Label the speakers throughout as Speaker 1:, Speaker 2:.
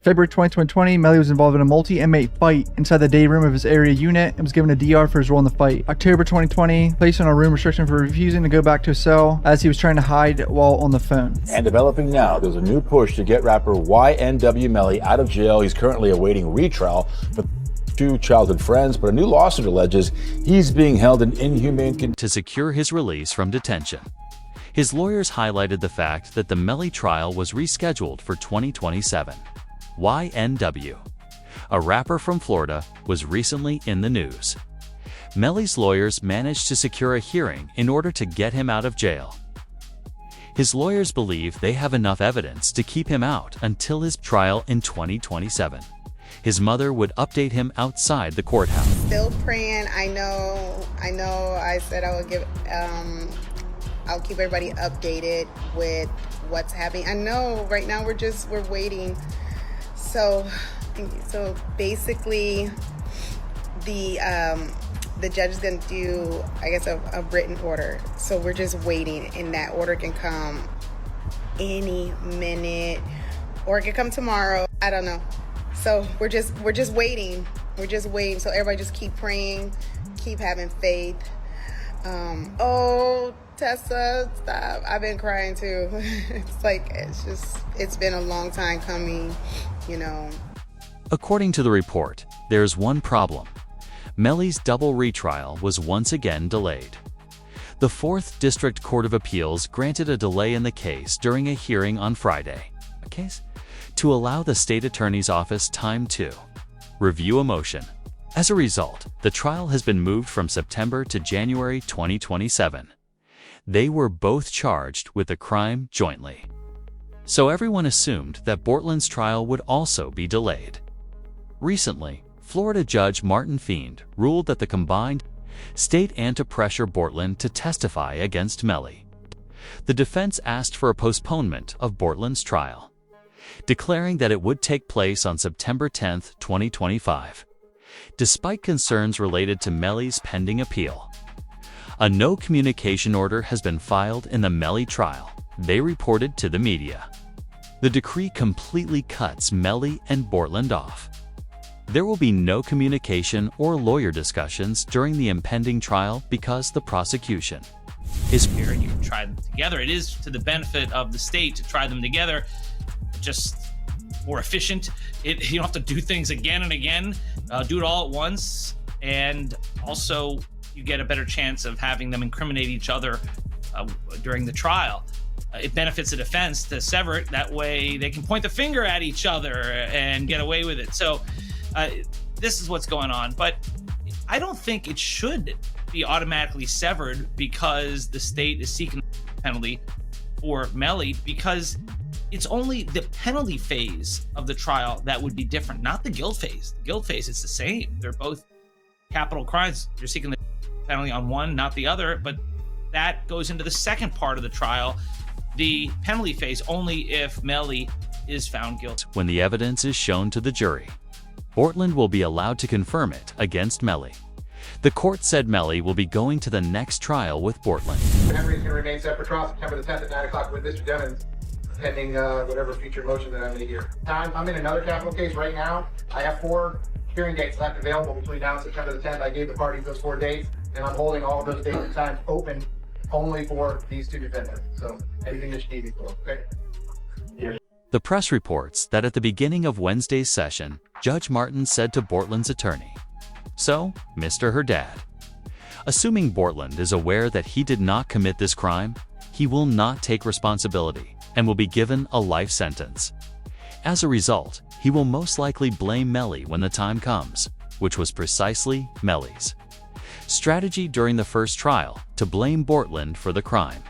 Speaker 1: February 2020, Melly was involved in a multi-inmate fight inside the day room of his area unit and was given a DR for his role in the fight. October 2020, placed on a room restriction for refusing to go back to his cell as he was trying to hide while on the phone.
Speaker 2: And developing now, there's a new push to get rapper YNW Melly out of jail. He's currently awaiting retrial for two childhood friends, but a new lawsuit alleges he's being held in inhumane conditions
Speaker 3: to secure his release from detention. His lawyers highlighted the fact that the Melly trial was rescheduled for 2027. YNW, a rapper from Florida, was recently in the news. Melly's lawyers managed to secure a hearing in order to get him out of jail. His lawyers believe they have enough evidence to keep him out until his trial in 2027. His mother would update him outside the courthouse.
Speaker 4: Still praying. I know. I said I would give. I'll keep everybody updated with what's happening. I know right now we're waiting. So basically, the judge is going to do, I guess, a written order. So we're just waiting, and that order can come any minute, or it can come tomorrow. I don't know. So we're just waiting. We're just waiting. So everybody just keep praying, keep having faith. Oh, Tessa, stop. I've been crying too. It's been a long time coming, you know.
Speaker 3: According to the report, there's one problem. Melly's double retrial was once again delayed. The 4th District Court of Appeals granted a delay in the case during a hearing on Friday. To allow the state attorney's office time to review a motion. As a result, the trial has been moved from September to January 2027. They were both charged with the crime jointly. So everyone assumed that Bortlen's trial would also be delayed. Recently, Florida Judge Martin Fiend ruled that the combined state and to pressure Bortlen to testify against Melly. The defense asked for a postponement of Bortlen's trial, declaring that it would take place on September 10, 2025. Despite concerns related to Melly's pending appeal, a no communication order has been filed in the Melly trial, they reported to the media. The decree completely cuts Melly and Bortlen off. There will be no communication or lawyer discussions during the impending trial because the prosecution is
Speaker 5: here and you try them together. It is to the benefit of the state to try them together, just more efficient. You don't have to do things again and again, do it all at once, and also you get a better chance of having them incriminate each other during the trial. It benefits the defense to sever it. That way they can point the finger at each other and get away with it. So this is what's going on. But I don't think it should be automatically severed because the state is seeking a penalty for Melly, because it's only the penalty phase of the trial that would be different, not the guilt phase. The guilt phase is the same. They're both capital crimes. You're seeking the penalty on one, not the other, but that goes into the second part of the trial, the penalty phase, only if Melly is found guilty.
Speaker 3: When the evidence is shown to the jury, Bortlen will be allowed to confirm it against Melly. The court said Melly will be going to the next trial with Bortlen.
Speaker 6: Henry's going to remain set for trial September the 10th at 9 o'clock with Mr. Demmons, pending whatever future motion that I'm going to hear. I'm in another capital case right now. I have 4 hearing dates left available between now and September the 10th. I gave the parties those 4 dates, and I'm holding all of those dates and times open only for these 2 defendants. So anything that you need me for, okay?
Speaker 3: The press reports that at the beginning of Wednesday's session, Judge Martin said to Bortlen's attorney, "So, Mr. Her Dad, assuming Bortlen is aware that he did not commit this crime, he will not take responsibility and will be given a life sentence. As a result, he will most likely blame Melly when the time comes," which was precisely Melly's strategy during the first trial, to blame Bortlen for the crime.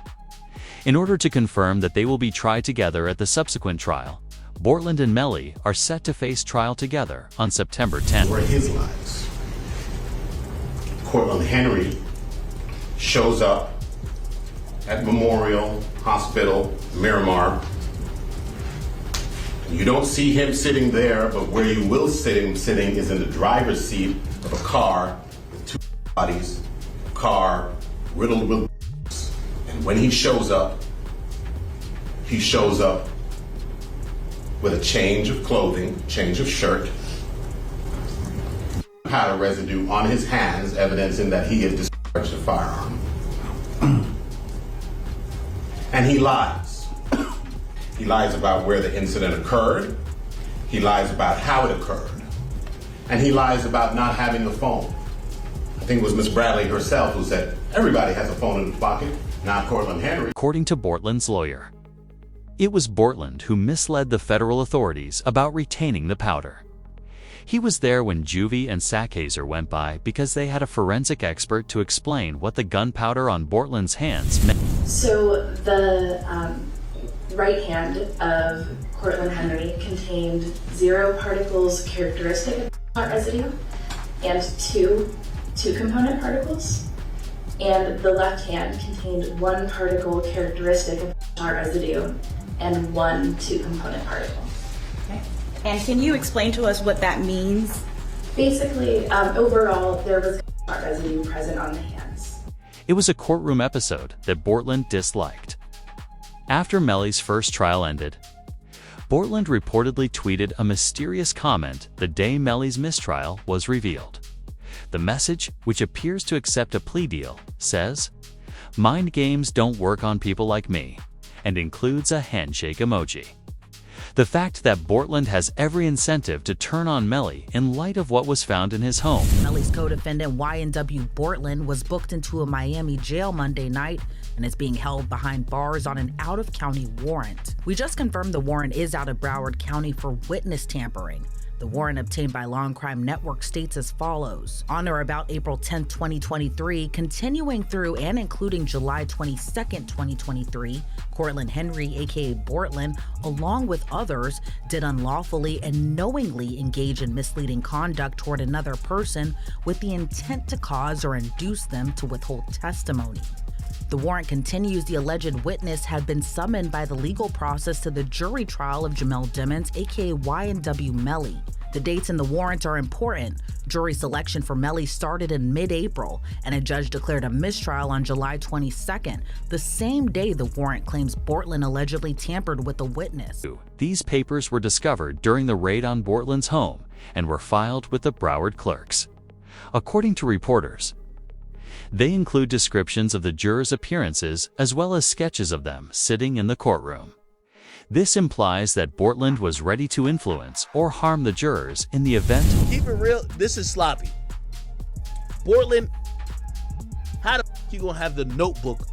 Speaker 3: In order to confirm that they will be tried together at the subsequent trial, Bortlen and Melly are set to face trial together on September 10th.
Speaker 7: For his lives. Cortland Henry shows up at Memorial Hospital, Miramar. You don't see him sitting there, but where you will see him sitting is in the driver's seat of a car with 2 bodies, a car riddled with bullets. And when he shows up with a change of clothing, change of shirt, powder residue on his hands, evidencing that he had discharged a firearm. And he lies. He lies about where the incident occurred. He lies about how it occurred. And he lies about not having a phone. I think it was Miss Bradley herself who said, everybody has a phone in his pocket, not Cortland Henry.
Speaker 3: According to Bortlen's lawyer, it was Bortlen who misled the federal authorities about retaining the powder. He was there when Juvie and Sackhazer went by because they had a forensic expert to explain what the gunpowder on Bortlen's hands meant.
Speaker 8: So the right hand of Cortland Henry contained 0 particles characteristic of heart residue and two component particles. And the left hand contained 1 particle characteristic of heart residue and 1 2-component particle.
Speaker 9: Okay. And can you explain to us what that means?
Speaker 8: Basically, overall, there was heart residue present on the hands.
Speaker 3: It was a courtroom episode that Bortlen disliked. After Melly's first trial ended, Bortlen reportedly tweeted a mysterious comment the day Melly's mistrial was revealed. The message, which appears to accept a plea deal, says, "Mind games don't work on people like me," and includes a handshake emoji. The fact that Bortlen has every incentive to turn on Melly in light of what was found in his home.
Speaker 10: Melly's co-defendant YNW Bortlen was booked into a Miami jail Monday night and is being held behind bars on an out-of-county warrant. We just confirmed the warrant is out of Broward County for witness tampering. The warrant obtained by Law and Crime Network states as follows. On or about April 10, 2023, continuing through and including July 22, 2023, Cortland Henry, aka Bortlen, along with others, did unlawfully and knowingly engage in misleading conduct toward another person with the intent to cause or induce them to withhold testimony. The warrant continues the alleged witness had been summoned by the legal process to the jury trial of Jamel Dimmons, aka YNW Melly. The dates in the warrant are important. Jury selection for Melly started in mid-April, and a judge declared a mistrial on July 22nd, the same day the warrant claims Bortlen allegedly tampered with the witness.
Speaker 3: These papers were discovered during the raid on Bortlen's home and were filed with the Broward clerks. According to reporters, they include descriptions of the jurors' appearances as well as sketches of them sitting in the courtroom. This implies that Bortlen was ready to influence or harm the jurors in the event.
Speaker 11: Keep it real, this is sloppy. Bortlen, how the f you gonna have the notebook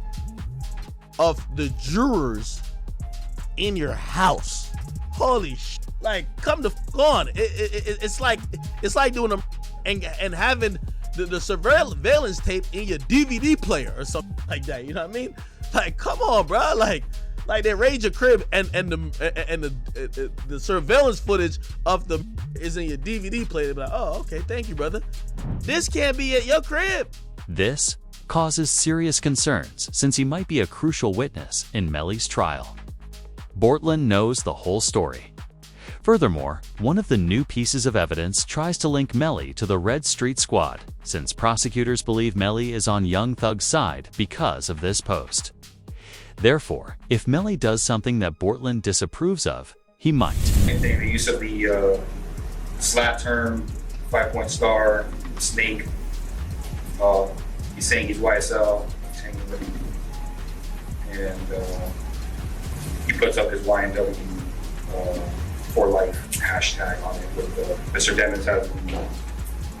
Speaker 11: of the jurors in your house? Holy sh! Like, come the f on. It's like doing a and having the surveillance tape in your DVD player or something like that. You know what I mean? Like, come on, bro. Like they raid your crib and the surveillance footage of the is in your DVD player. Like, oh, okay, thank you, brother. This can't be at your crib.
Speaker 3: This causes serious concerns since he might be a crucial witness in Melly's trial. Bortlen knows the whole story. Furthermore, one of the new pieces of evidence tries to link Melly to the Red Street Squad, since prosecutors believe Melly is on Young Thug's side because of this post. Therefore, if Melly does something that Bortlen disapproves of, he might.
Speaker 12: Same thing, the use of the slap term, 5-point star, snake. He's saying he's YSL, he's hanging with him. And he puts up his YNW for life hashtag on it with Mr. Demons has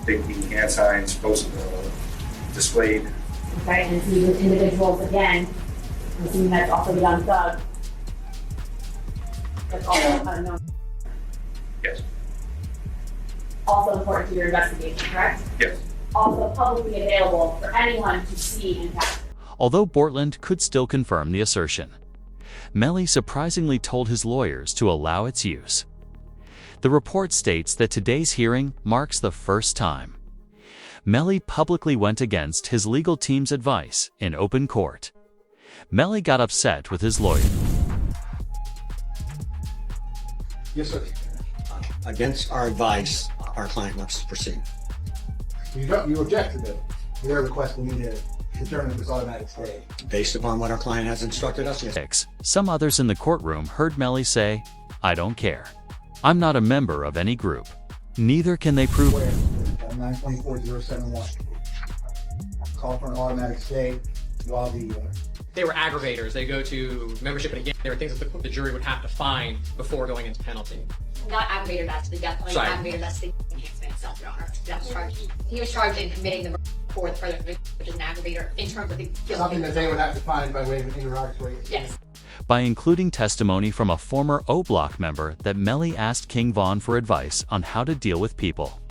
Speaker 12: big hand signs displayed.
Speaker 13: Right, and see with individuals again, assuming that's also the Young Thug. That's also unknown.
Speaker 12: Yes.
Speaker 13: Also important to your investigation, correct?
Speaker 12: Yes.
Speaker 13: Also publicly available for anyone to see and capture.
Speaker 3: Although Bortlen could still confirm the assertion, Melly surprisingly told his lawyers to allow its use. The report states that today's hearing marks the first time Melly publicly went against his legal team's advice in open court. Melly got upset with his lawyer.
Speaker 6: Yes, sir.
Speaker 14: Against our advice, our client must proceed.
Speaker 6: You objected to it. We're requesting you to determine this automatic stay.
Speaker 14: Based upon what our client has instructed us, yes.
Speaker 3: Some others in the courtroom heard Melly say, I don't care. I'm not a member of any group. Neither can they prove it.
Speaker 6: 924-071. Call for an automatic stay while the
Speaker 15: They were aggravators. They go to membership, and again, there were things that the jury would have to find before going into penalty.
Speaker 13: Not aggravator, that's the death. Only
Speaker 15: Sorry.
Speaker 13: aggravator, that's the enhancement itself, Your Honor. That was charged. He was charged in committing the for the further, which is an aggravator in terms of the guilty.
Speaker 6: something that they would have to find by way of an interrogatory.
Speaker 13: Yes.
Speaker 3: by including testimony from a former O-Block member that Melly asked King Von for advice on how to deal with people.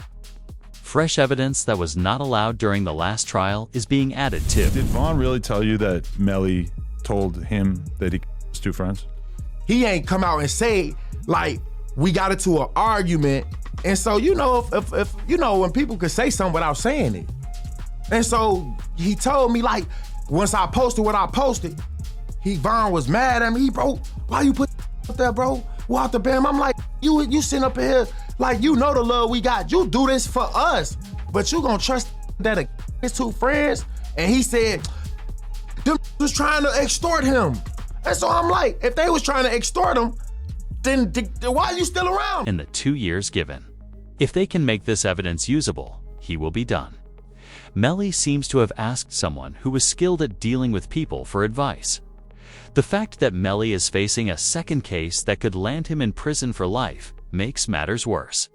Speaker 3: Fresh evidence that was not allowed during the last trial is being added too.
Speaker 16: Did Vaughn really tell you that Melly told him that he was two friends?
Speaker 17: He ain't come out and say, like, we got into an argument. And so, you know, if you know, when people could say something without saying it. And so he told me, like, once I posted what I posted, Vaughn was mad at me. He, bro, why you put up there, bro? Walk the bam. I'm like, you sitting up here, like, you know the love we got. You do this for us, but you gonna trust that his two friends? And he said, them was trying to extort him. And so I'm like, if they was trying to extort him, then why are you still around?
Speaker 3: In the 2 years given, if they can make this evidence usable, he will be done. Melly seems to have asked someone who was skilled at dealing with people for advice. The fact that Melly is facing a second case that could land him in prison for life makes matters worse.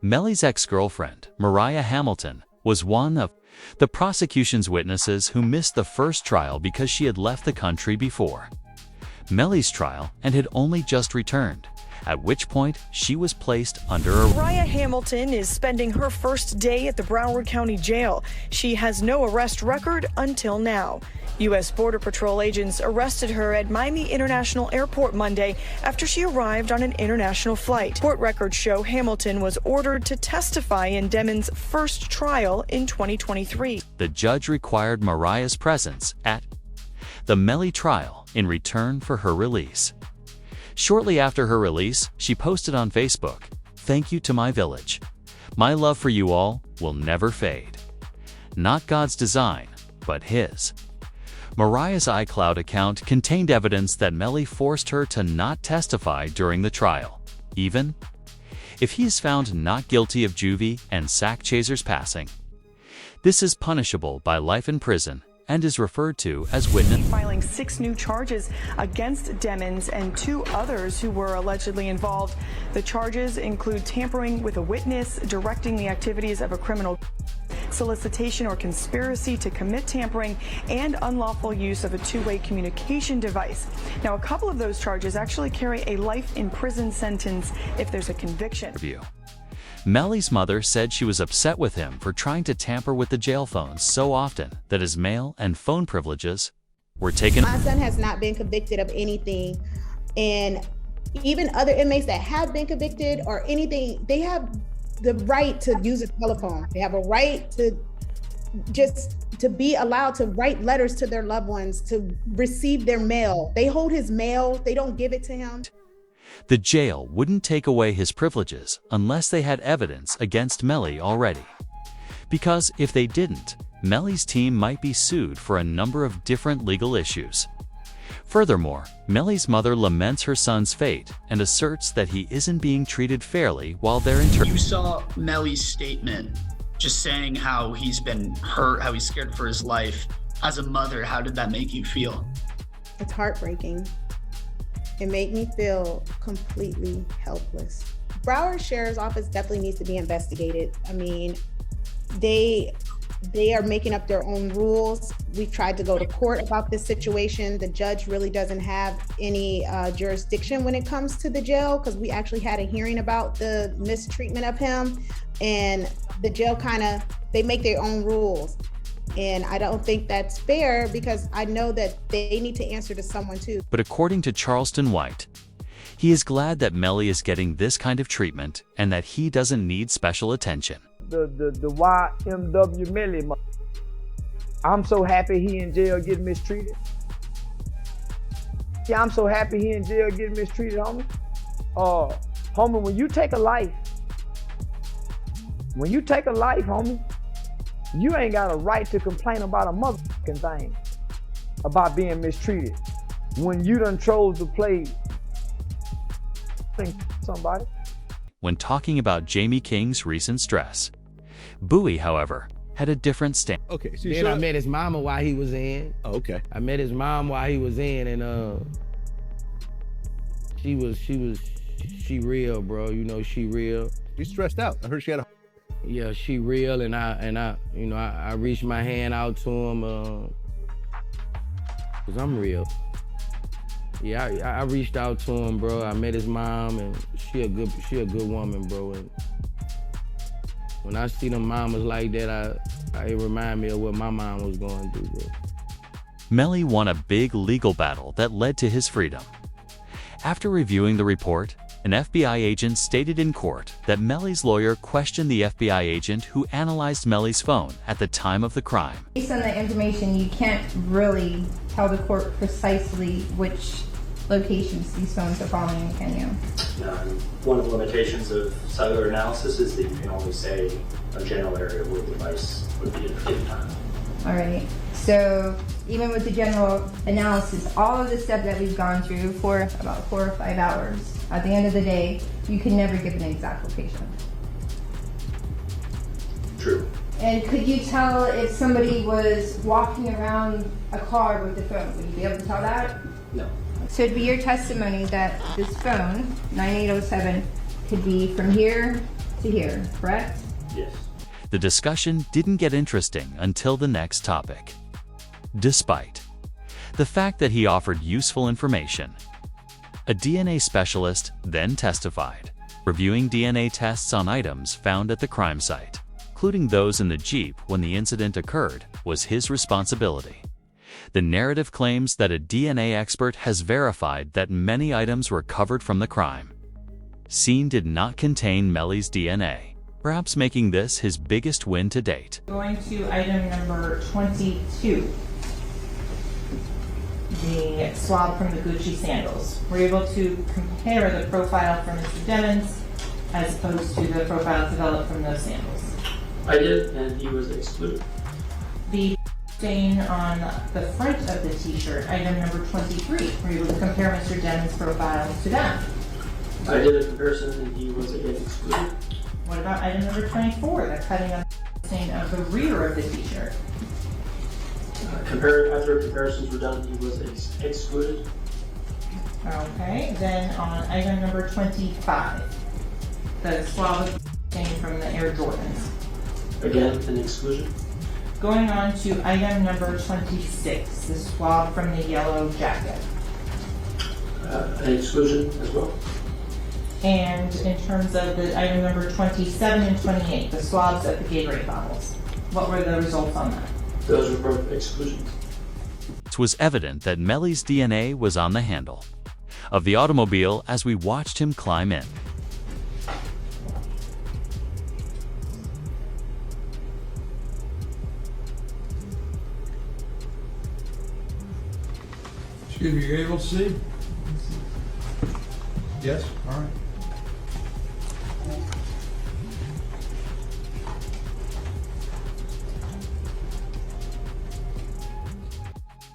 Speaker 3: Melly's ex-girlfriend, Mariah Hamilton, was one of the prosecution's witnesses who missed the first trial because she had left the country before Melly's trial and had only just returned, at which point she was placed under arrest.
Speaker 18: Mariah Hamilton is spending her first day at the Broward County Jail. She has no arrest record until now. U.S. Border Patrol agents arrested her at Miami International Airport Monday after she arrived on an international flight. Court records show Hamilton was ordered to testify in Demon's first trial in 2023.
Speaker 3: The judge required Mariah's presence at the Melly trial in return for her release. Shortly after her release, she posted on Facebook, "Thank you to my village. My love for you all will never fade." Not God's design, but his. Mariah's iCloud account contained evidence that Melly forced her to not testify during the trial, even if he is found not guilty of juvie and sack chasers passing. This is punishable by life in prison and is referred to as witness.
Speaker 18: Filing 6 new charges against Demons and 2 others who were allegedly involved. The charges include tampering with a witness, directing the activities of a criminal, solicitation or conspiracy to commit tampering, and unlawful use of a two-way communication device. Now, a couple of those charges actually carry a life in prison sentence if there's a conviction.
Speaker 3: Melly's mother said she was upset with him for trying to tamper with the jail phones so often that his mail and phone privileges were taken.
Speaker 4: My son has not been convicted of anything, and even other inmates that have been convicted or anything, they have the right to use a telephone. They have a right to just to be allowed to write letters to their loved ones, to receive their mail. They hold his mail, they don't give it to him.
Speaker 3: The jail wouldn't take away his privileges unless they had evidence against Melly already. Because if they didn't, Melly's team might be sued for a number of different legal issues. Furthermore, Melly's mother laments her son's fate and asserts that he isn't being treated fairly while they're in
Speaker 19: You saw Melly's statement just saying how he's been hurt, how he's scared for his life. As a mother, how did that make you feel?
Speaker 4: It's heartbreaking. It made me feel completely helpless. Broward Sheriff's Office definitely needs to be investigated. I mean, they are making up their own rules. We've tried to go to court about this situation. The judge really doesn't have any jurisdiction when it comes to the jail, because we actually had a hearing about the mistreatment of him, and the jail they make their own rules. And I don't think that's fair, because I know that they need to answer to someone too.
Speaker 3: But according to Charleston White, he is glad that Melly is getting this kind of treatment and that he doesn't need special attention.
Speaker 20: The YNW Melly, I'm so happy he in jail getting mistreated. Yeah, I'm so happy he in jail getting mistreated, homie. Homie, when you take a life, homie, you ain't got a right to complain about a motherfucking thing, about being mistreated, when you done chose to play somebody.
Speaker 3: When talking about Jamie King's recent stress, Bowie, however, had a different stance.
Speaker 21: Okay, so
Speaker 20: Then I met his mama while he was in.
Speaker 21: Oh, okay.
Speaker 20: I met his mom while he was in, and she real, bro. You know, she real.
Speaker 21: She's stressed out. I heard she had a.
Speaker 20: Yeah, she real, and I reached my hand out to him, cause I'm real. Yeah, I reached out to him, bro. I met his mom, and she a good woman, bro. And when I see them mamas like that, it remind me of what my mom was going through, bro.
Speaker 3: Melly won a big legal battle that led to his freedom. After reviewing the report, an FBI agent stated in court that Melly's lawyer questioned the FBI agent who analyzed Melly's phone at the time of the crime.
Speaker 22: Based on the information, you can't really tell the court precisely which locations these phones are following in, can you?
Speaker 23: One of the limitations of cellular analysis is that you can only say a general area where the device would be at a given time.
Speaker 22: All right. So even with the general analysis, all of the stuff that we've gone through for about 4 or 5 hours, at the end of the day, you can never give an exact location.
Speaker 23: True.
Speaker 22: And could you tell if somebody was walking around a car with the phone? Would you be able to tell that?
Speaker 23: No.
Speaker 22: So it'd be your testimony that this phone, 9807, could be from here to here, correct?
Speaker 23: Yes.
Speaker 3: The discussion didn't get interesting until the next topic. Despite the fact that he offered useful information, a DNA specialist then testified, reviewing DNA tests on items found at the crime site, including those in the Jeep when the incident occurred, was his responsibility. The narrative claims that a DNA expert has verified that many items were covered from the crime. Scene did not contain Melly's DNA, perhaps making this his biggest win to date.
Speaker 9: Going to item number 22, the swab from the Gucci sandals. We're able to compare the profile from Mr. Devins as opposed to the profile developed from those sandals.
Speaker 23: I did, and he was excluded.
Speaker 9: The stain on the front of the t-shirt, item number 23, we're able to compare Mr. Devins' profile to that.
Speaker 23: I did a comparison, and he was again excluded.
Speaker 9: What about item number 24, the cutting of the stain of the rear of the t-shirt?
Speaker 23: After comparisons were done, he was excluded.
Speaker 9: Okay, then on item number 25, the swab of stain from the Air Jordans.
Speaker 23: Again, an exclusion.
Speaker 9: Going on to item number 26, the swab from the yellow jacket.
Speaker 23: An exclusion as well.
Speaker 9: And in terms of the item number 27 and 28, the swabs at the Gatorade bottles. What were the results on that?
Speaker 23: Those were both exclusions.
Speaker 3: It was evident that Melly's DNA was on the handle of the automobile as we watched him climb in.
Speaker 24: Excuse me, you're able to see? Yes? All right.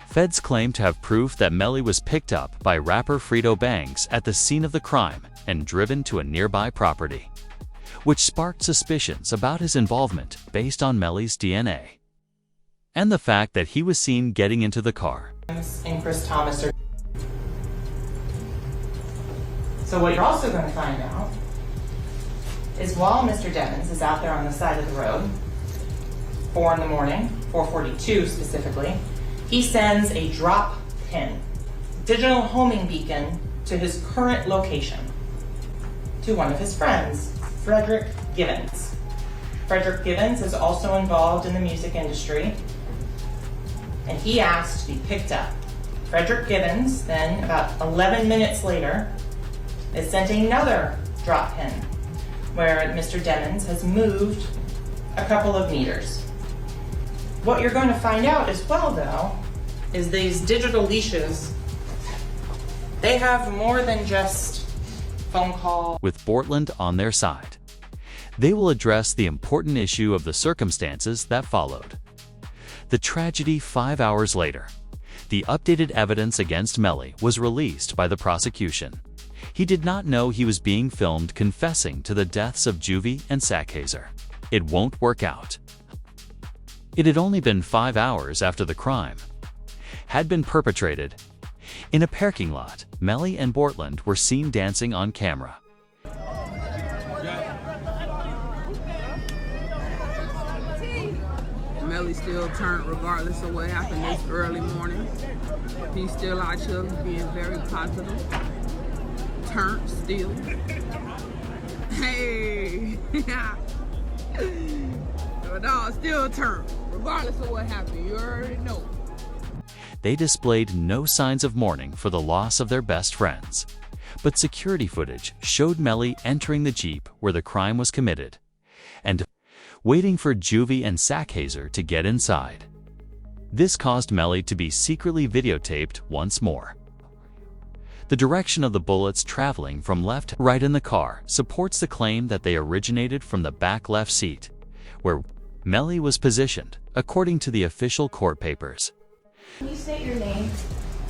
Speaker 3: Feds claim to have proof that Melly was picked up by rapper Frito Bangs at the scene of the crime and driven to a nearby property, which sparked suspicions about his involvement based on Melly's DNA and the fact that he was seen getting into the car.
Speaker 9: And Chris Thomas are. So what you're also going to find out is while Mr. Devins is out there on the side of the road, 4 in the morning, 4:42 specifically, he sends a drop pin, digital homing beacon, to his current location to one of his friends, Frederick Givens. Frederick Givens is also involved in the music industry, and he asked to be picked up. Frederick Givens then, about 11 minutes later, is sent another drop pin where Mr. Devins has moved a couple of meters. What you're going to find out as well, though, is these digital leashes, they have more than just phone call.
Speaker 3: With Bortlen on their side, they will address the important issue of the circumstances that followed. The tragedy 5 hours later, the updated evidence against Melly was released by the prosecution, He did not know he was being filmed confessing to the deaths of Juvie and Sackhazer. It won't work out. It had only been 5 hours after the crime had been perpetrated. In a parking lot, Melly and Bortlen were seen dancing on camera.
Speaker 1: Melly still turned regardless of what happened this early morning. He's still out here being very positive. Turned still. Hey! No, still turned, regardless of what happened. You already know.
Speaker 3: They displayed no signs of mourning for the loss of their best friends. But security footage showed Melly entering the Jeep where the crime was committed and waiting for Juvie and Sackhazer to get inside. This caused Melly to be secretly videotaped once more. The direction of the bullets traveling from left to right in the car supports the claim that they originated from the back left seat, where Melly was positioned, according to the official court papers.
Speaker 2: Can you state your name,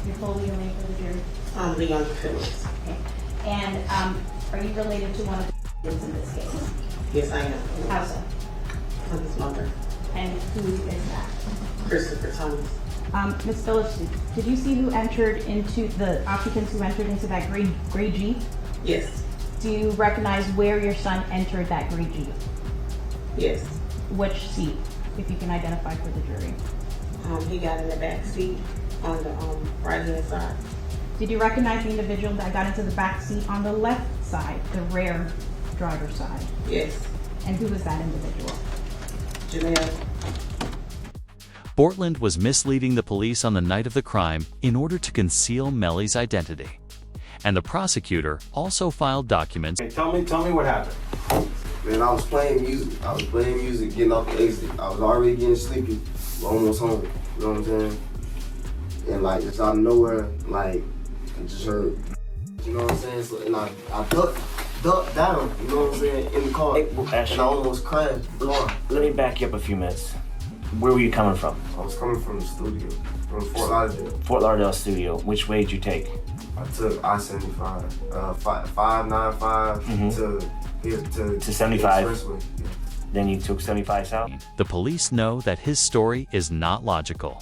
Speaker 2: your full legal name for the jury?
Speaker 5: I'm Leon Phillips.
Speaker 2: Okay. And are you related to one of the victims in this case?
Speaker 5: Yes, I am.
Speaker 2: How so?
Speaker 5: I'm his mother.
Speaker 2: And who is that?
Speaker 5: Christopher Thomas.
Speaker 2: Ms. Phillips, did you see who entered into the occupants who entered into that gray Jeep?
Speaker 5: Yes.
Speaker 2: Do you recognize where your son entered that gray Jeep?
Speaker 5: Yes.
Speaker 2: Which seat, if you can identify for the jury?
Speaker 5: He got in the back seat on the right-hand side.
Speaker 2: Did you recognize the individual that got into the back seat on the left side, the rear driver's side?
Speaker 5: Yes.
Speaker 2: And who was that individual?
Speaker 5: Janelle.
Speaker 3: Bortlen was misleading the police on the night of the crime in order to conceal Melly's identity. And the prosecutor also filed documents.
Speaker 21: Hey, tell me what happened.
Speaker 25: Man, I was playing music, getting off the exit. I was already getting sleepy, almost home, you know what I'm saying? And like, just out of nowhere, like, I just heard, you know what I'm saying? So, and I ducked down, you know what I'm saying, in the car, and I almost crashed the car.
Speaker 26: Let me back you up a few minutes. Where were you coming from?
Speaker 25: I was coming from the studio, from Fort Lauderdale.
Speaker 26: Fort Lauderdale studio. Which way did you take?
Speaker 25: I took I-75, 595 to
Speaker 26: 75.
Speaker 25: Expressway. Yeah.
Speaker 26: Then you took 75 south?
Speaker 3: The police know that his story is not logical.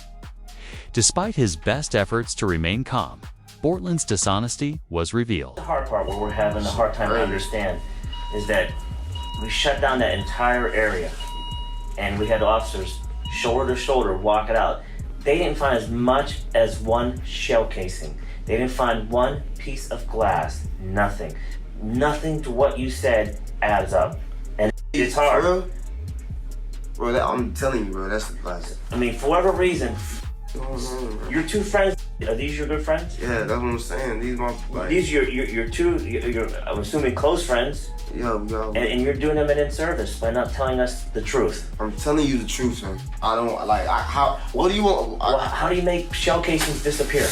Speaker 3: Despite his best efforts to remain calm, Bortlen's dishonesty was revealed.
Speaker 26: The hard part, where we're having a hard time to understand, is that we shut down that entire area and we had officers shoulder to shoulder walk it out. They didn't find as much as one shell casing. They didn't find one piece of glass. Nothing. Nothing to what you said adds up. And it's hard.
Speaker 25: Bro, I'm telling you, bro, that's the class.
Speaker 26: I mean, for whatever reason, your two friends, are these your good friends?
Speaker 25: Yeah, that's what I'm saying. These my like,
Speaker 26: these your two, I'm assuming close friends.
Speaker 25: Yeah.
Speaker 26: And you're doing them an in-service by not telling us the truth.
Speaker 25: I'm telling you the truth, sir. I don't like. What do you want?
Speaker 26: How do you make shell casings disappear?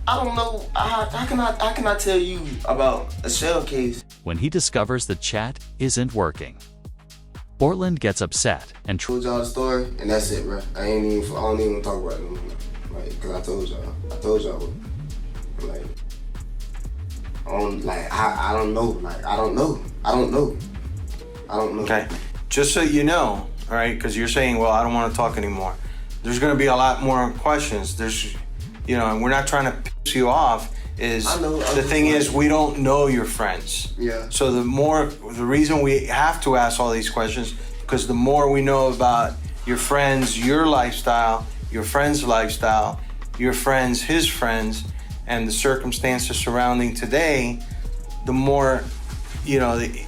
Speaker 25: I don't know. How can I tell you about a shell case?
Speaker 3: When he discovers the chat isn't working, Bortlen gets upset and
Speaker 25: told y'all the story, and that's it, bro. I don't even talk about it no more. Like, cause I told y'all, like, I don't know. Like, I don't know.
Speaker 21: Okay, just so you know, all right, because you're saying, well, I don't want to talk anymore. There's going to be a lot more questions. There's, and we're not trying to piss you off. The thing is, we don't know your friends.
Speaker 25: Yeah.
Speaker 21: So the reason we have to ask all these questions, because the more we know about your friends, your lifestyle, your friend's lifestyle, your friends, his friends, and the circumstances surrounding today, the more, the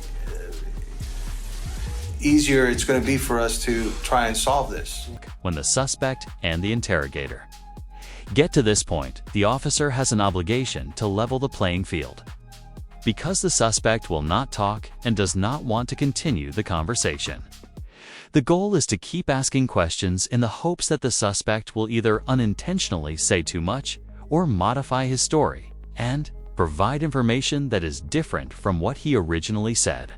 Speaker 21: easier it's going to be for us to try and solve this.
Speaker 3: When the suspect and the interrogator get to this point, the officer has an obligation to level the playing field. Because the suspect will not talk and does not want to continue the conversation. The goal is to keep asking questions in the hopes that the suspect will either unintentionally say too much or modify his story and provide information that is different from what he originally said.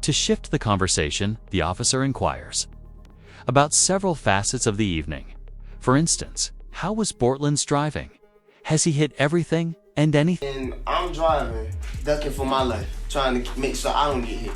Speaker 3: To shift the conversation, the officer inquires about several facets of the evening. For instance, how was Bortlen's driving? Has he hit everything and anything?
Speaker 25: And I'm driving, ducking for my life, trying to make sure I don't get hit.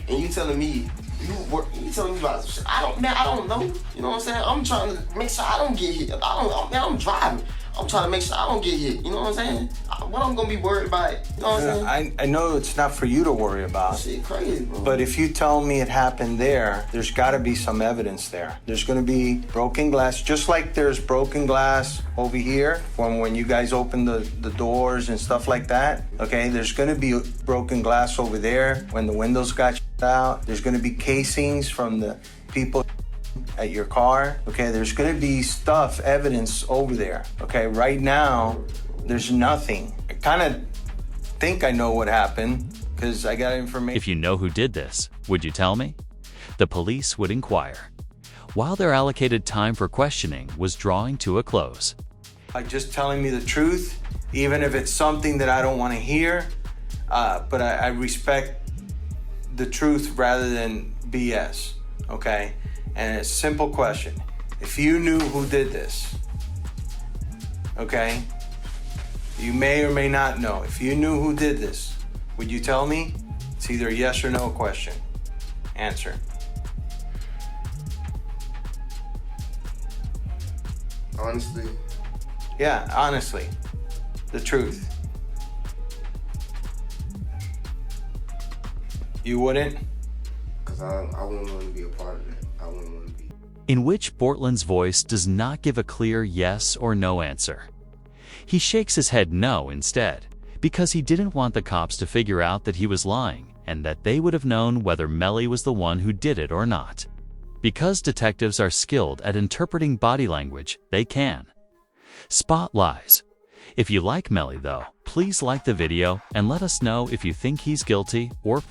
Speaker 25: And you telling me, you telling me about shit. I don't know. You know what I'm saying? I'm trying to make sure I don't get hit. I'm driving. I'm trying to make sure I don't get hit. You know what I'm saying? What I'm gonna be worried about? You know what I'm saying?
Speaker 21: I know it's not for you to worry about.
Speaker 25: Shit crazy, bro.
Speaker 21: But if you tell me it happened there's gotta be some evidence there. There's gonna be broken glass, just like there's broken glass over here when you guys open the doors and stuff like that. Okay, there's gonna be broken glass over there when the windows got out. There's gonna be casings from the people at your car. Okay, there's gonna be evidence over there. Okay, right now, there's nothing. I kind of think I know what happened because I got information.
Speaker 3: If you know who did this, would you tell me? The police would inquire, while their allocated time for questioning was drawing to a close.
Speaker 21: By just telling me the truth, even if it's something that I don't want to hear, but I respect the truth rather than BS, okay? And it's a simple question. If you knew who did this, okay? You may or may not know. If you knew who did this, would you tell me? It's either a yes or no question. Answer.
Speaker 25: Honestly.
Speaker 21: Yeah, honestly. The truth. You wouldn't?
Speaker 25: Because I wouldn't want to be a part of that. I wouldn't want to be.
Speaker 3: In which Bortlen's voice does not give a clear yes or no answer. He shakes his head no instead, because he didn't want the cops to figure out that he was lying and that they would have known whether Melly was the one who did it or not. Because detectives are skilled at interpreting body language, they can spot lies. If you like Melly though, please like the video and let us know if you think he's guilty or